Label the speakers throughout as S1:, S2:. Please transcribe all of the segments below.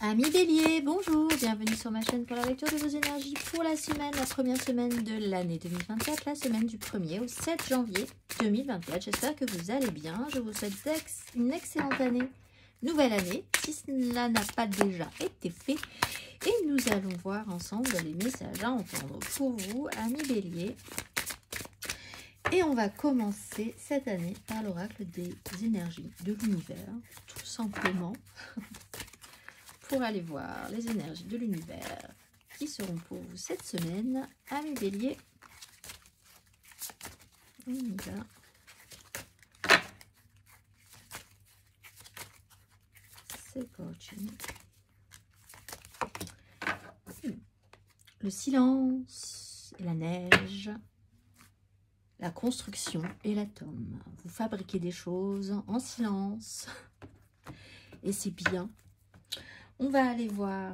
S1: Amis Bélier, bonjour, bienvenue sur ma chaîne pour la lecture de vos énergies pour la semaine, la première semaine de l'année 2024, la semaine du 1er au 7 janvier 2024. J'espère que vous allez bien, je vous souhaite une excellente année, nouvelle année, si cela n'a pas déjà été fait. Et nous allons voir ensemble les messages à entendre pour vous, amis Bélier. Et on va commencer cette année par l'oracle des énergies de l'univers, tout simplement. Pour aller voir les énergies de l'univers qui seront pour vous cette semaine, amis Bélier. On y va. C'est parti. Le silence et la neige, la construction et l'atome. Vous fabriquez des choses en silence et c'est bien. On va aller voir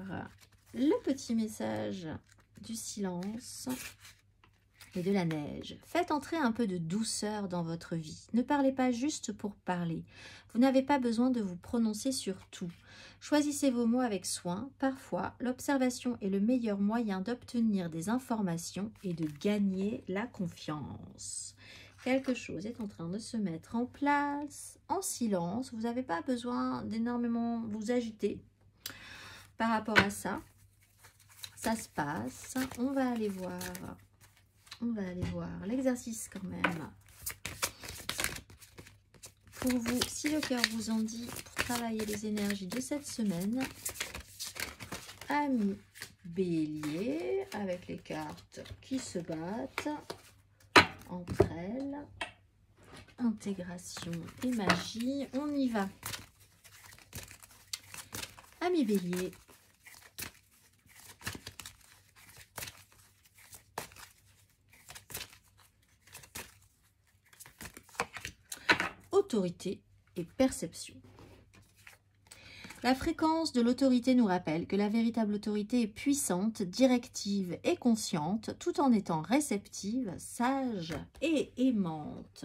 S1: le petit message du silence et de la neige. Faites entrer un peu de douceur dans votre vie. Ne parlez pas juste pour parler. Vous n'avez pas besoin de vous prononcer sur tout. Choisissez vos mots avec soin. Parfois, l'observation est le meilleur moyen d'obtenir des informations et de gagner la confiance. Quelque chose est en train de se mettre en place en silence. Vous n'avez pas besoin d'énormément vous agiter. Par rapport à ça, ça se passe. On va aller voir l'exercice quand même. Pour vous, si le cœur vous en dit, pour travailler les énergies de cette semaine, amis Bélier, avec les cartes qui se battent entre elles, intégration et magie, on y va. Amis Bélier, autorité et perception. La fréquence de l'autorité nous rappelle que la véritable autorité est puissante, directive et consciente, tout en étant réceptive, sage et aimante.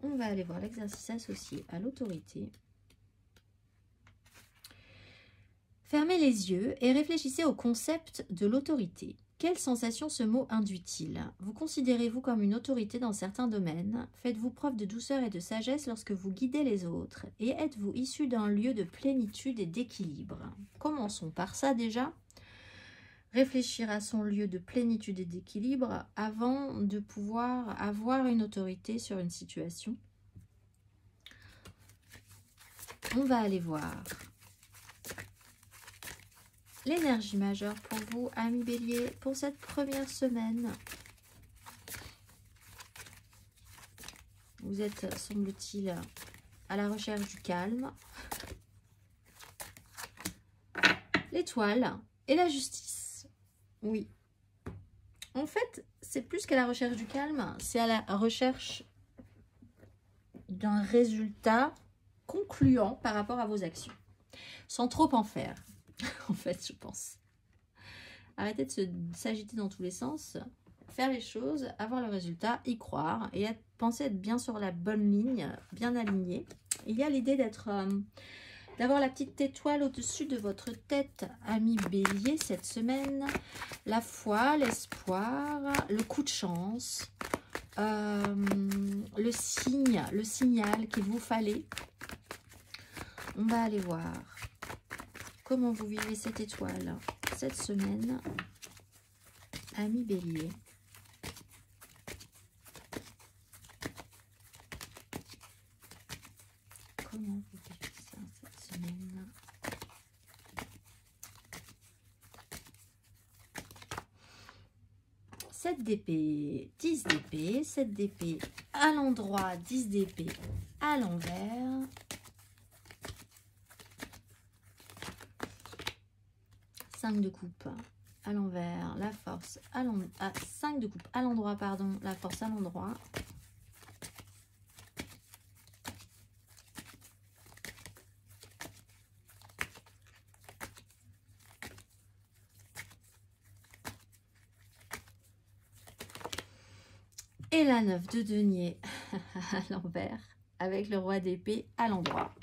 S1: On va aller voir l'exercice associé à l'autorité. Fermez les yeux et réfléchissez au concept de l'autorité. Quelle sensation ce mot induit-il? Vous considérez-vous comme une autorité dans certains domaines? Faites-vous preuve de douceur et de sagesse lorsque vous guidez les autres? Et êtes-vous issu d'un lieu de plénitude et d'équilibre? Commençons par ça déjà. Réfléchir à son lieu de plénitude et d'équilibre avant de pouvoir avoir une autorité sur une situation. On va aller voir l'énergie majeure pour vous, amis Bélier, pour cette première semaine. Vous êtes, semble-t-il, à la recherche du calme. L'étoile et la justice. Oui. En fait, c'est plus qu'à la recherche du calme, c'est à la recherche d'un résultat concluant par rapport à vos actions. Sans trop en faire. En fait, je pense. Arrêtez de s'agiter dans tous les sens, faire les choses, avoir le résultat, y croire et penser être bien sur la bonne ligne, bien aligné. Il y a l'idée d'avoir la petite étoile au-dessus de votre tête, ami Bélier, cette semaine. La foi, l'espoir, le coup de chance, le signal qu'il vous fallait. On va aller voir comment vous vivez cette étoile cette semaine, amis Bélier. Comment vous vivez ça cette semaine? Sept d'épée, 10 d'épée, 7 d'épée à l'endroit, 10 d'épée à l'envers. 5 de coupe à l'envers, la force à l'endroit, 5 de coupe à l'endroit, pardon, la force à l'endroit. Et la 9 de denier à l'envers, avec le roi d'épée à l'endroit.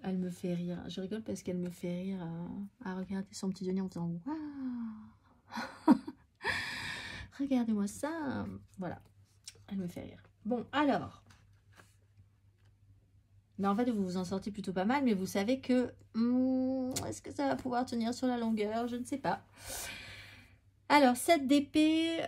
S1: Elle me fait rire. Je rigole parce qu'elle me fait rire à regarder son petit denier en faisant waouh. Regardez-moi ça. Voilà. Elle me fait rire. Bon, alors. Mais en fait, vous vous en sortez plutôt pas mal. Mais vous savez que... est-ce que ça va pouvoir tenir sur la longueur? Je ne sais pas. Alors, cette d'épée...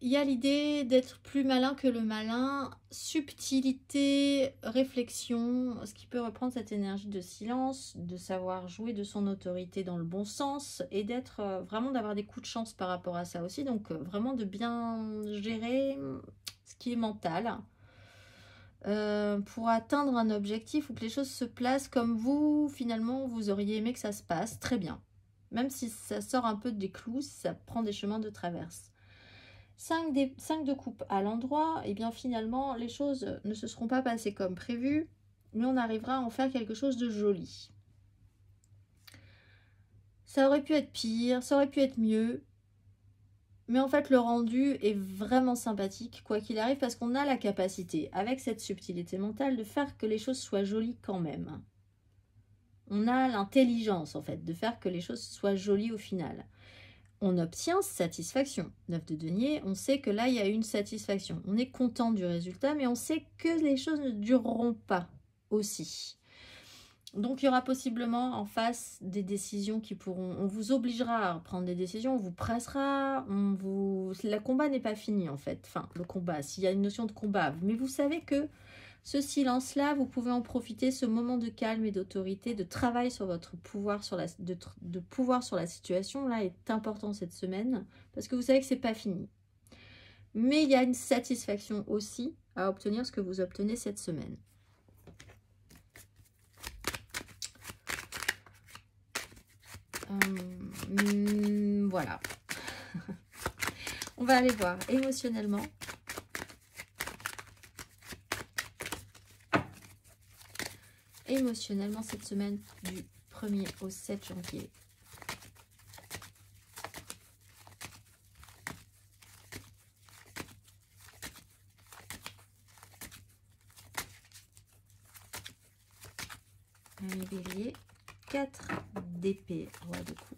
S1: Il y a l'idée d'être plus malin que le malin, subtilité, réflexion, ce qui peut reprendre cette énergie de silence, de savoir jouer de son autorité dans le bon sens et d'être vraiment d'avoir des coups de chance par rapport à ça aussi. Donc vraiment de bien gérer ce qui est mental pour atteindre un objectif ou que les choses se placent comme vous, finalement, vous auriez aimé que ça se passe très bien. Même si ça sort un peu des clous, si ça prend des chemins de traverse. 5 de coupe à l'endroit, et bien finalement les choses ne se seront pas passées comme prévu, mais on arrivera à en faire quelque chose de joli. Ça aurait pu être pire, ça aurait pu être mieux, mais en fait le rendu est vraiment sympathique quoi qu'il arrive parce qu'on a la capacité avec cette subtilité mentale de faire que les choses soient jolies quand même. On a l'intelligence en fait de faire que les choses soient jolies au final. On obtient satisfaction. 9 de denier, on sait que là, il y a une satisfaction. On est content du résultat, mais on sait que les choses ne dureront pas aussi. Donc, il y aura possiblement en face des décisions qui pourront... On vous obligera à prendre des décisions, on vous pressera, Le combat n'est pas fini, en fait. Enfin, le combat, s'il y a une notion de combat. Mais vous savez que ce silence-là, vous pouvez en profiter, ce moment de calme et d'autorité, de travail sur votre pouvoir, de pouvoir sur la situation, là, est important cette semaine, parce que vous savez que c'est pas fini. Mais il y a une satisfaction aussi à obtenir ce que vous obtenez cette semaine. Voilà. On va aller voir émotionnellement. Émotionnellement cette semaine du 1er au 7 janvier. Allez, bélier, 4 d'épée, roi de coupe.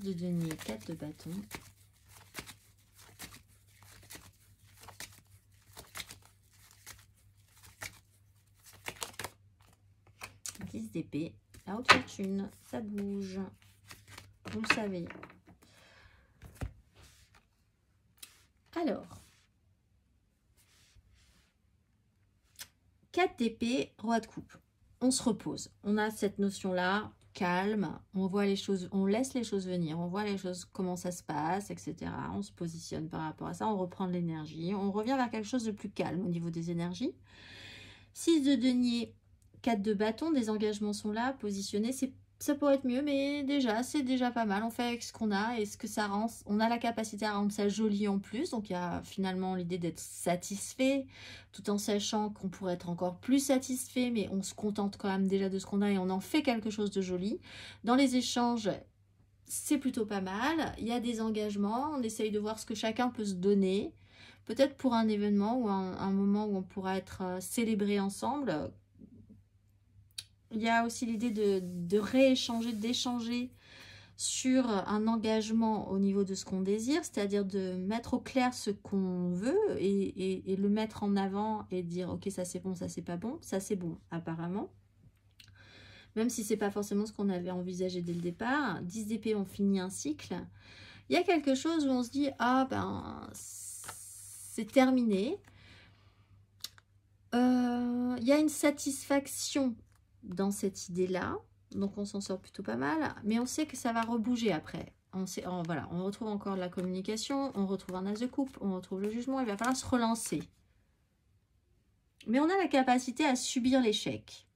S1: De denier, 4 de bâton. D'épée, la haute fortune, ça bouge, vous le savez. Alors, 4 d'épée, roi de coupe. On se repose. On a cette notion-là, calme, on voit les choses, on laisse les choses venir, on voit les choses, comment ça se passe, etc. On se positionne par rapport à ça, on reprend de l'énergie, on revient vers quelque chose de plus calme au niveau des énergies. 6 de denier, 4 de bâton, des engagements sont là, positionnés, ça pourrait être mieux, mais déjà, c'est déjà pas mal. On fait avec ce qu'on a et ce que ça rend. On a la capacité à rendre ça joli en plus. Donc, il y a finalement l'idée d'être satisfait, tout en sachant qu'on pourrait être encore plus satisfait, mais on se contente quand même déjà de ce qu'on a et on en fait quelque chose de joli. Dans les échanges, c'est plutôt pas mal. Il y a des engagements. On essaye de voir ce que chacun peut se donner. Peut-être pour un événement ou un moment où on pourra être célébré ensemble. Il y a aussi l'idée de rééchanger, d'échanger sur un engagement au niveau de ce qu'on désire, c'est-à-dire de mettre au clair ce qu'on veut et le mettre en avant et dire ok, ça c'est bon, ça c'est pas bon, ça c'est bon apparemment. Même si c'est pas forcément ce qu'on avait envisagé dès le départ. 10 d'épée, on finit un cycle. Il y a quelque chose où on se dit ah ben c'est terminé. Il y a une satisfaction dans cette idée-là, donc on s'en sort plutôt pas mal, mais on sait que ça va rebouger après. Voilà, on retrouve encore la communication, on retrouve un as de coupe, on retrouve le jugement, il va falloir se relancer. Mais on a la capacité à subir l'échec,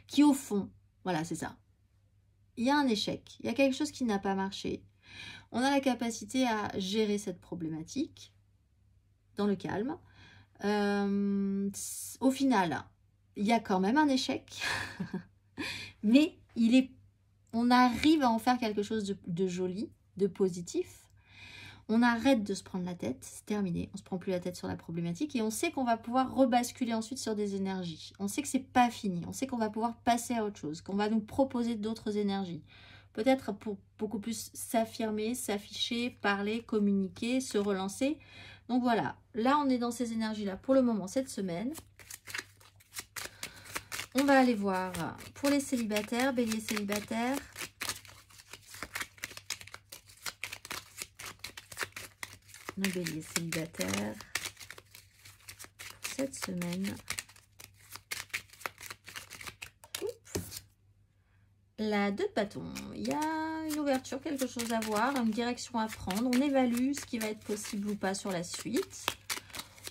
S1: qui au fond, voilà, c'est ça. Il y a un échec, il y a quelque chose qui n'a pas marché. On a la capacité à gérer cette problématique dans le calme. Au final, il y a quand même un échec, mais on arrive à en faire quelque chose de joli de positif. On arrête de se prendre la tête, c'est terminé. On ne se prend plus la tête sur la problématique et on sait qu'on va pouvoir rebasculer ensuite sur des énergies. On sait que c'est pas fini, on sait qu'on va pouvoir passer à autre chose, qu'on va nous proposer d'autres énergies. Peut-être pour beaucoup plus s'affirmer, s'afficher, parler, communiquer, se relancer. Donc voilà, là on est dans ces énergies-là pour le moment cette semaine. On va aller voir pour les célibataires, bélier célibataire. Le bélier célibataire pour cette semaine. La 2 de bâton, il y a une ouverture, quelque chose à voir, une direction à prendre. On évalue ce qui va être possible ou pas sur la suite.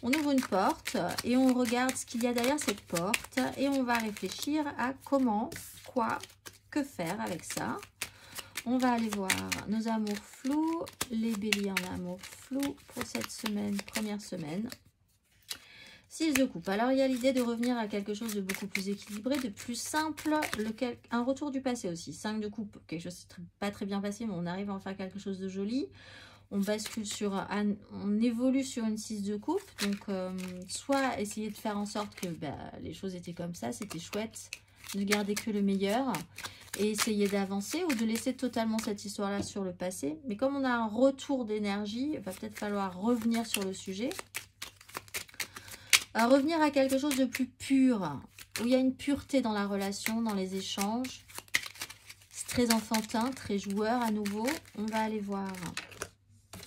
S1: On ouvre une porte et on regarde ce qu'il y a derrière cette porte. Et on va réfléchir à comment, quoi, que faire avec ça. On va aller voir nos amours flous, les béliers en amour flou pour cette semaine, première semaine. 6 de coupe. Alors, il y a l'idée de revenir à quelque chose de beaucoup plus équilibré, de plus simple, un retour du passé aussi. 5 de coupe, quelque chose qui n'est pas très bien passé, mais on arrive à en faire quelque chose de joli. On bascule on évolue sur une 6 de coupe. Donc, soit essayer de faire en sorte que les choses étaient comme ça, c'était chouette, de garder que le meilleur et essayer d'avancer ou de laisser totalement cette histoire-là sur le passé. Mais comme on a un retour d'énergie, il va peut-être falloir revenir sur le sujet. Revenir à quelque chose de plus pur, où il y a une pureté dans la relation, dans les échanges. C'est très enfantin, très joueur à nouveau. On va aller voir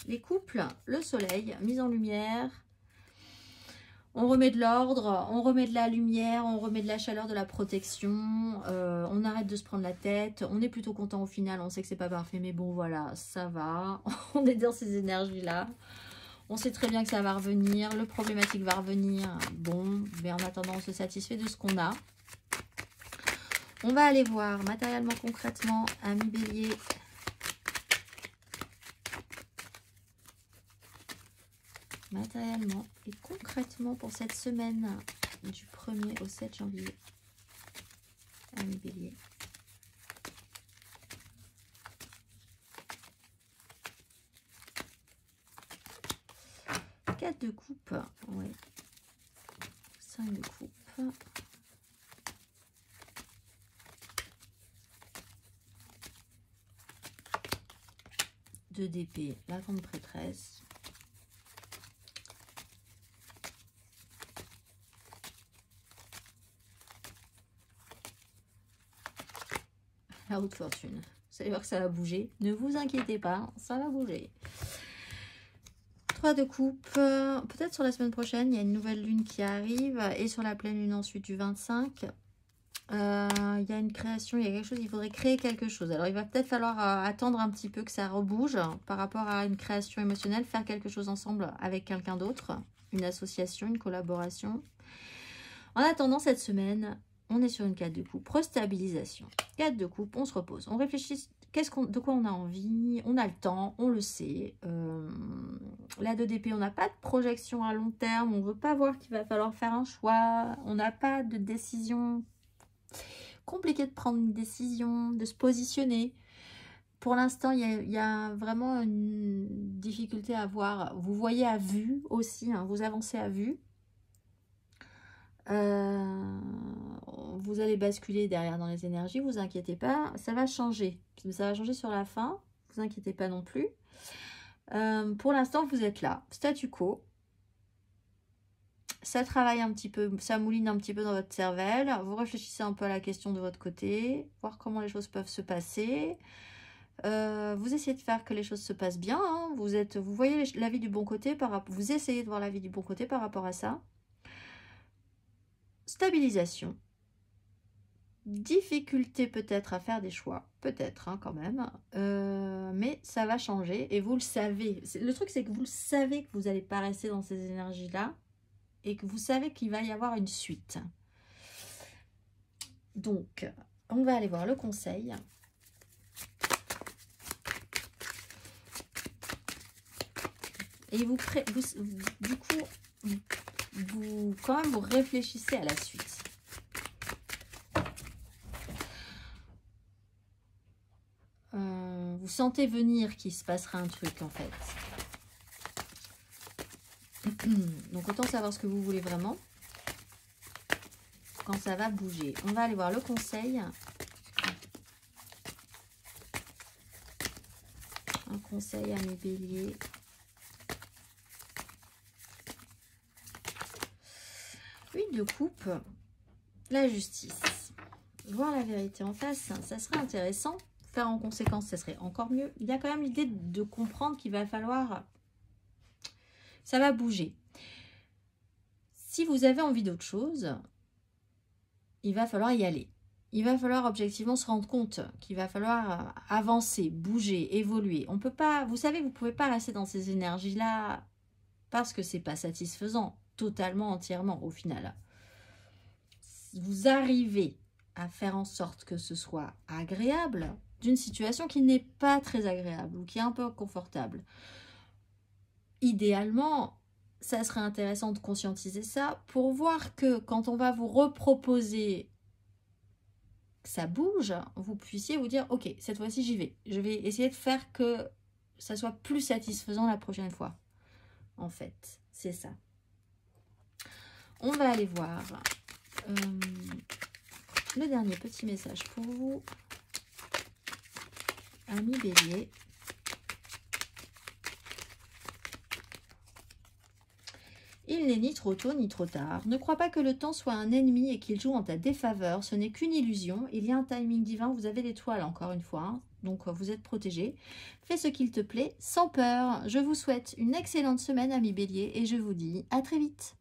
S1: les couples, le soleil, mise en lumière. On remet de l'ordre, on remet de la lumière, on remet de la chaleur, de la protection. On arrête de se prendre la tête. On est plutôt content au final. On sait que c'est pas parfait, mais bon, voilà, ça va. On est dans ces énergies-là. On sait très bien que ça va revenir. Le problématique va revenir. Bon, mais en attendant, on se satisfait de ce qu'on a. On va aller voir matériellement, concrètement, ami bélier. Matériellement et concrètement pour cette semaine du 1er au 7 janvier. Ami bélier. Quatre de coupe. Ouais. 5 de coupe. Deux d'épée, la grande prêtresse. La haute fortune. Vous allez voir que ça va bouger. Ne vous inquiétez pas, ça va bouger. 3 de coupe. Peut-être sur la semaine prochaine, il y a une nouvelle lune qui arrive. Et sur la pleine lune ensuite du 25. Il y a une création, il y a quelque chose, il faudrait créer quelque chose. Alors il va peut-être falloir attendre un petit peu que ça rebouge par rapport à une création émotionnelle. Faire quelque chose ensemble avec quelqu'un d'autre. Une association, une collaboration. En attendant cette semaine... On est sur une 4 de coupe, restabilisation. 4 de coupe, on se repose. On réfléchit de quoi on a envie. On a le temps, on le sait. La 2 d'épée, on n'a pas de projection à long terme. On ne veut pas voir qu'il va falloir faire un choix. On n'a pas de décision. Compliqué de prendre une décision, de se positionner. Pour l'instant, il y a vraiment une difficulté à voir. Vous voyez à vue aussi, hein, vous avancez à vue. Vous allez basculer derrière dans les énergies, vous inquiétez pas, ça va changer. Ça va changer sur la fin, vous inquiétez pas non plus. Pour l'instant, vous êtes là, statu quo. Ça travaille un petit peu, ça mouline un petit peu dans votre cervelle. Vous réfléchissez un peu à la question de votre côté, voir comment les choses peuvent se passer. Vous essayez de faire que les choses se passent bien. Hein. Vous voyez la vie du bon côté, vous essayez de voir la vie du bon côté par rapport à ça. Stabilisation. Difficulté peut-être à faire des choix, peut-être hein, quand même, mais ça va changer et vous le savez. Le truc c'est que vous le savez que vous n'allez pas rester dans ces énergies-là et que vous savez qu'il va y avoir une suite. Donc, on va aller voir le conseil. Et du coup, quand même, vous réfléchissez à la suite. Vous Vous sentez venir qu'il se passera un truc en fait. Donc autant savoir ce que vous voulez vraiment quand ça va bouger. On va aller voir le conseil. Un conseil à mes béliers. Huit de coupe. La justice. Voir la vérité en face, ça serait intéressant. Faire en conséquence, ça serait encore mieux. Il y a quand même l'idée de comprendre qu'il va falloir... Ça va bouger. Si vous avez envie d'autre chose, il va falloir y aller. Il va falloir objectivement se rendre compte qu'il va falloir avancer, bouger, évoluer. On peut pas, vous savez, vous ne pouvez pas rester dans ces énergies-là parce que c'est pas satisfaisant, totalement, entièrement, au final. Vous arrivez à faire en sorte que ce soit agréable d'une situation qui n'est pas très agréable ou qui est un peu inconfortable. Idéalement, ça serait intéressant de conscientiser ça pour voir que quand on va vous reproposer que ça bouge, vous puissiez vous dire « Ok, cette fois-ci, j'y vais. Je vais essayer de faire que ça soit plus satisfaisant la prochaine fois. » En fait, c'est ça. On va aller voir le dernier petit message pour vous, amis bélier. Il n'est ni trop tôt ni trop tard. Ne crois pas que le temps soit un ennemi et qu'il joue en ta défaveur. Ce n'est qu'une illusion. Il y a un timing divin. Vous avez l'étoile encore une fois. Hein. Donc vous êtes protégé. Fais ce qu'il te plaît sans peur. Je vous souhaite une excellente semaine, amis bélier. Et je vous dis à très vite.